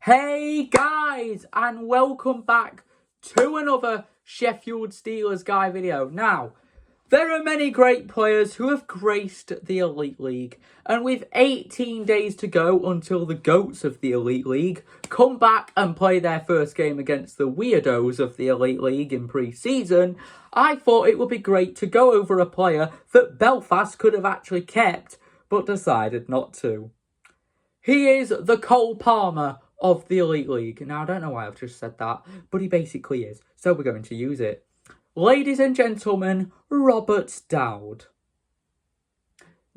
Hey guys, and welcome back to another Sheffield Steelers guy video. Now, there are many great players who have graced the Elite League, and with 18 days to go until the GOATs of the Elite League come back and play their first game against the weirdos of the Elite League in pre-season, I thought it would be great to go over a player that Belfast could have actually kept, but decided not to. He is the Cole Palmer of the Elite League. Now, I don't know why I've just said that, but he basically is, so we're going to use it. Ladies and gentlemen, Robert Dowd.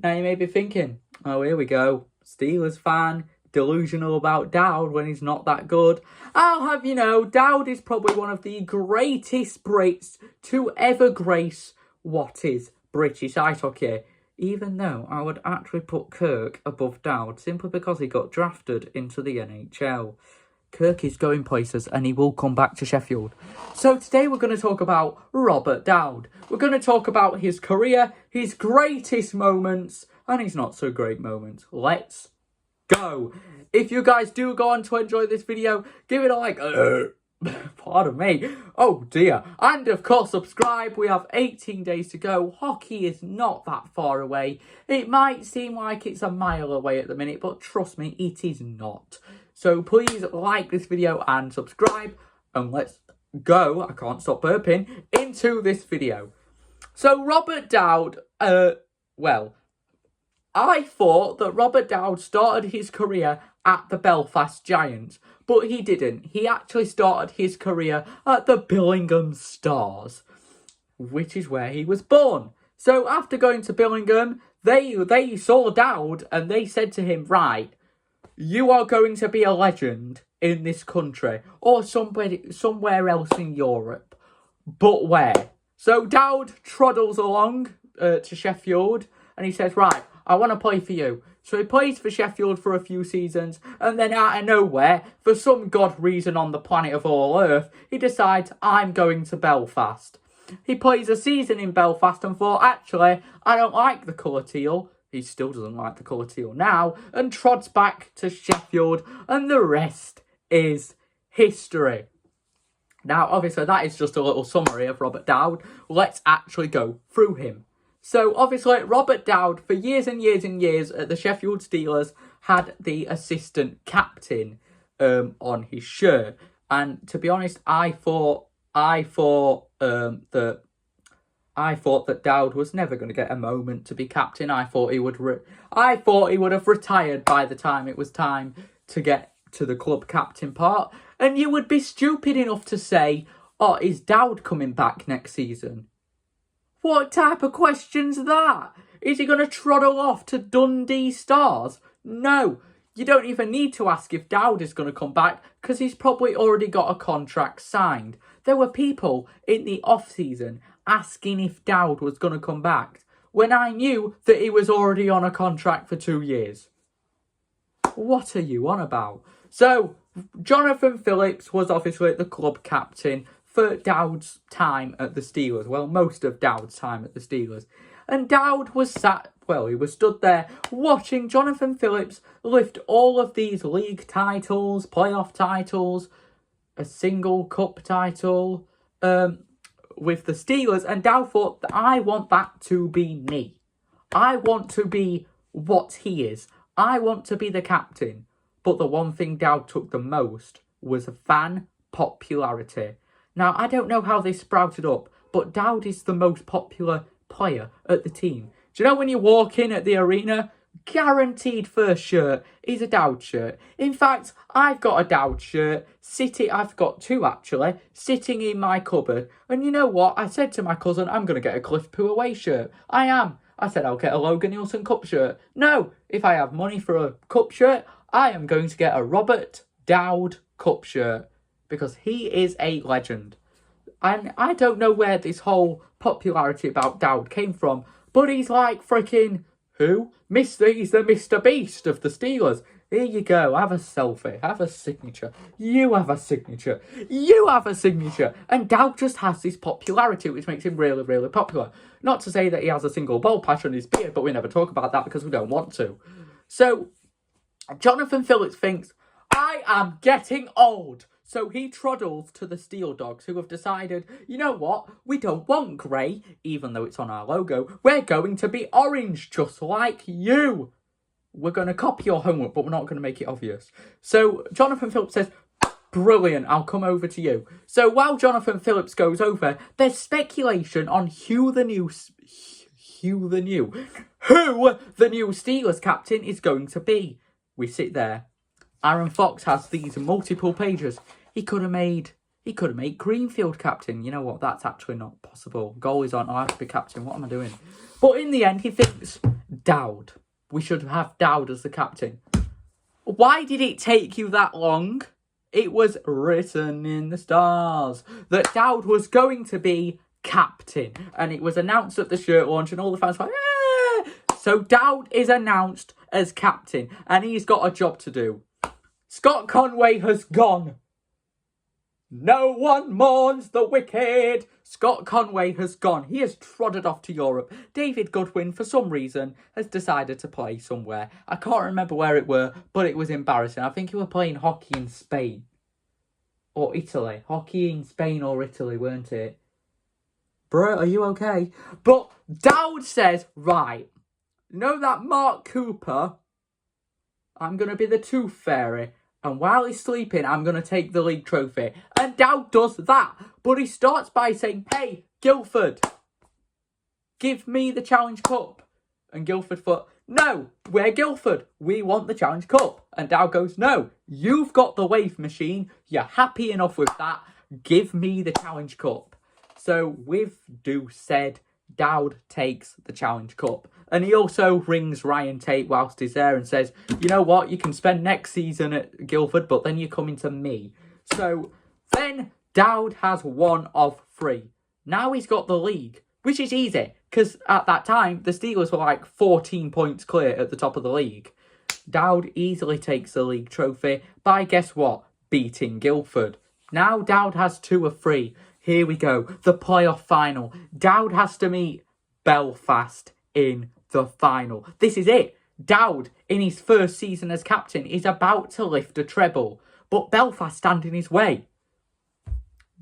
Now, you may be thinking, oh, here we go. Steelers fan, delusional about Dowd when he's not that good. I'll have you know, Dowd is probably one of the greatest Brits to ever grace what is British ice hockey. Even though I would actually put Kirk above Dowd simply because he got drafted into the EIHL. Kirk is going places and he will come back to Sheffield. So today we're going to talk about Robert Dowd. We're going to talk about his career, his greatest moments, and his not so great moments. Let's go. If you guys do go on to enjoy this video, give it a like. Pardon me. Oh dear. And of course subscribe. We have 18 days to go. Hockey is not that far away. It might seem like it's a mile away at the minute, but trust me, it is not. So please like this video and subscribe. And let's go, I can't stop burping, into this video. So Robert Dowd, well, I thought that Robert Dowd started his career at the Belfast Giants, but he didn't. He actually started his career at the Billingham Stars, which is where he was born. So after going to Billingham, they saw Dowd and they said to him, right, you are going to be a legend in this country or somewhere else in Europe. But where? So Dowd troddles along to Sheffield and he says, right, I want to play for you. So he plays for Sheffield for a few seasons, and then out of nowhere, for some god reason on the planet of all Earth, he decides, I'm going to Belfast. He plays a season in Belfast and thought, actually, I don't like the colour teal. He still doesn't like the colour teal now, and trods back to Sheffield, and the rest is history. Now, obviously, that is just a little summary of Robert Dowd. Let's actually go through him. So, obviously, Robert Dowd, for years and years and years at the Sheffield Steelers, had the assistant captain on his shirt. And to be honest, I thought that Dowd was never going to get a moment to be captain. I thought he would have retired by the time it was time to get to the club captain part. And you would be stupid enough to say, oh, is Dowd coming back next season? What type of question's that? Is he going to troddle off to Dundee Stars? No, you don't even need to ask if Dowd is going to come back because he's probably already got a contract signed. There were people in the off-season asking if Dowd was going to come back when I knew that he was already on a contract for 2 years. What are you on about? So, Jonathan Phillips was obviously the club captain for Dowd's time at the Steelers. Well, most of Dowd's time at the Steelers. And Dowd was he was stood there watching Jonathan Phillips lift all of these league titles, playoff titles, a single cup title with the Steelers. And Dowd thought, I want that to be me. I want to be what he is. I want to be the captain. But the one thing Dowd took the most was fan popularity. Now, I don't know how this sprouted up, but Dowd is the most popular player at the team. Do you know when you walk in at the arena, guaranteed first shirt is a Dowd shirt. In fact, I've got a Dowd shirt, I've got two actually, sitting in my cupboard. And you know what? I said to my cousin, I'm going to get a Cliff Poo away shirt. I am. I said I'll get a Logan Nielsen cup shirt. No, if I have money for a cup shirt, I am going to get a Robert Dowd cup shirt. Because he is a legend. And I don't know where this whole popularity about Dowd came from. But he's like freaking, who? He's the Mr. Beast of the Steelers. Here you go, have a selfie, have a signature. You have a signature. You have a signature. And Dowd just has this popularity which makes him really, really popular. Not to say that he has a single bald patch on his beard, but we never talk about that because we don't want to. So, Jonathan Phillips thinks, I am getting old. So he troddles to the Steel Dogs, who have decided, you know what? We don't want grey, even though it's on our logo. We're going to be orange, just like you. We're going to copy your homework, but we're not going to make it obvious. So Jonathan Phillips says, brilliant, I'll come over to you. So while Jonathan Phillips goes over, there's speculation on who the new Steelers captain is going to be. We sit there. Aaron Fox has these multiple pages. He could have made Greenfield captain. You know what? That's actually not possible. Goalies aren't allowed to be captain. What am I doing? But in the end, he thinks Dowd. We should have Dowd as the captain. Why did it take you that long? It was written in the stars that Dowd was going to be captain. And it was announced at the shirt launch and all the fans were like, ah! So Dowd is announced as captain and he's got a job to do. Scott Conway has gone. No one mourns the wicked. Scott Conway has gone. He has trotted off to Europe. David Goodwin, for some reason, has decided to play somewhere. I can't remember where it were, but it was embarrassing. I think he was playing hockey in Spain. Or Italy. Hockey in Spain or Italy, weren't it? Bro, are you okay? But Dowd says, right, you know that Mark Cooper? I'm going to be the Tooth Fairy. And while he's sleeping, I'm going to take the league trophy. And Dowd does that. But he starts by saying, hey, Guildford, give me the Challenge Cup. And Guildford thought, no, we're Guildford. We want the Challenge Cup. And Dowd goes, no, you've got the wave machine. You're happy enough with that. Give me the Challenge Cup. So with due said, Dowd takes the Challenge Cup. And he also rings Ryan Tate whilst he's there and says, you know what, you can spend next season at Guildford, but then you're coming to me. So then Dowd has 1 of 3. Now he's got the league, which is easy, because at that time, the Steelers were like 14 points clear at the top of the league. Dowd easily takes the league trophy by, guess what, beating Guildford. Now Dowd has 2 of 3. Here we go, the playoff final. Dowd has to meet Belfast in the final. This is it. Dowd, in his first season as captain, is about to lift a treble, but Belfast stand in his way.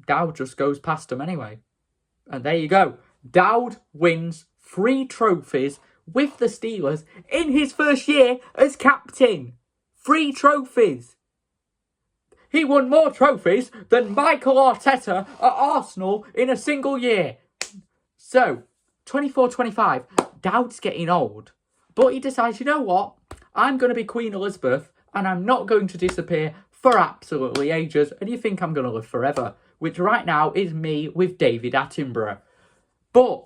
Dowd just goes past him anyway. And there you go. Dowd wins 3 trophies with the Steelers in his first year as captain. 3 trophies. He won more trophies than Michael Arteta at Arsenal in a single year. So, 24-25, Dowd's getting old. But he decides, you know what? I'm going to be Queen Elizabeth and I'm not going to disappear for absolutely ages. And you think I'm going to live forever. Which right now is me with David Attenborough. But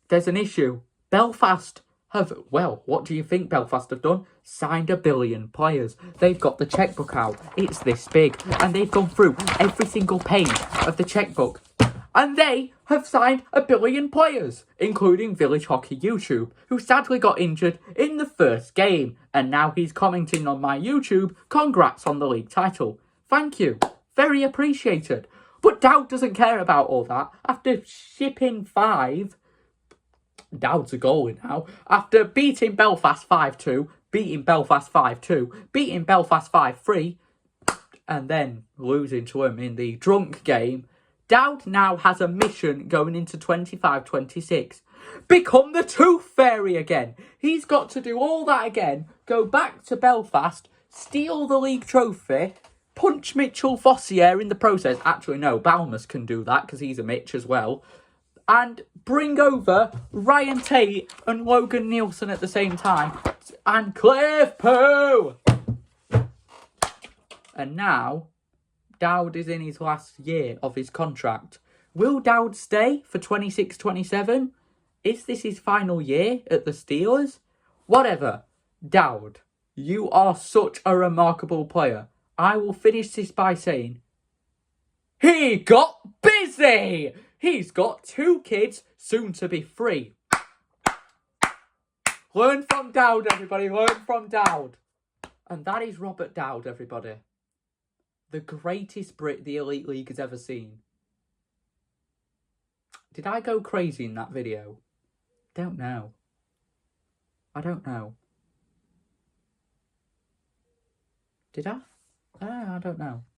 there's an issue. Belfast have, well, what do you think Belfast have done? Signed 1 billion players. They've got the checkbook out. It's this big. And they've gone through every single page of the checkbook. And they have signed 1 billion players, including Village Hockey YouTube, who sadly got injured in the first game. And now he's commenting on my YouTube, congrats on the league title. Thank you. Very appreciated. But Dowd doesn't care about all that. After shipping 5, Dowd's a goalie now. After beating Belfast 5-2, beating Belfast 5-2, beating Belfast 5-3, and then losing to him in the drunk game, Dowd now has a mission going into 25-26. Become the Tooth Fairy again. He's got to do all that again, go back to Belfast, steal the league trophy, punch Mitchell Fossier in the process. Actually, no, Balmus can do that because he's a Mitch as well. And bring over Ryan Tate and Logan Nielsen at the same time. And Cliff Pooh! And now, Dowd is in his last year of his contract. Will Dowd stay for 26-27? Is this his final year at the Steelers? Whatever. Dowd, you are such a remarkable player. I will finish this by saying, he got busy! He's got 2 kids, soon to be 3. Learn from Dowd, everybody. Learn from Dowd. And that is Robert Dowd, everybody. The greatest Brit the Elite League has ever seen. Did I go crazy in that video? Don't know. I don't know. Did I? I don't know.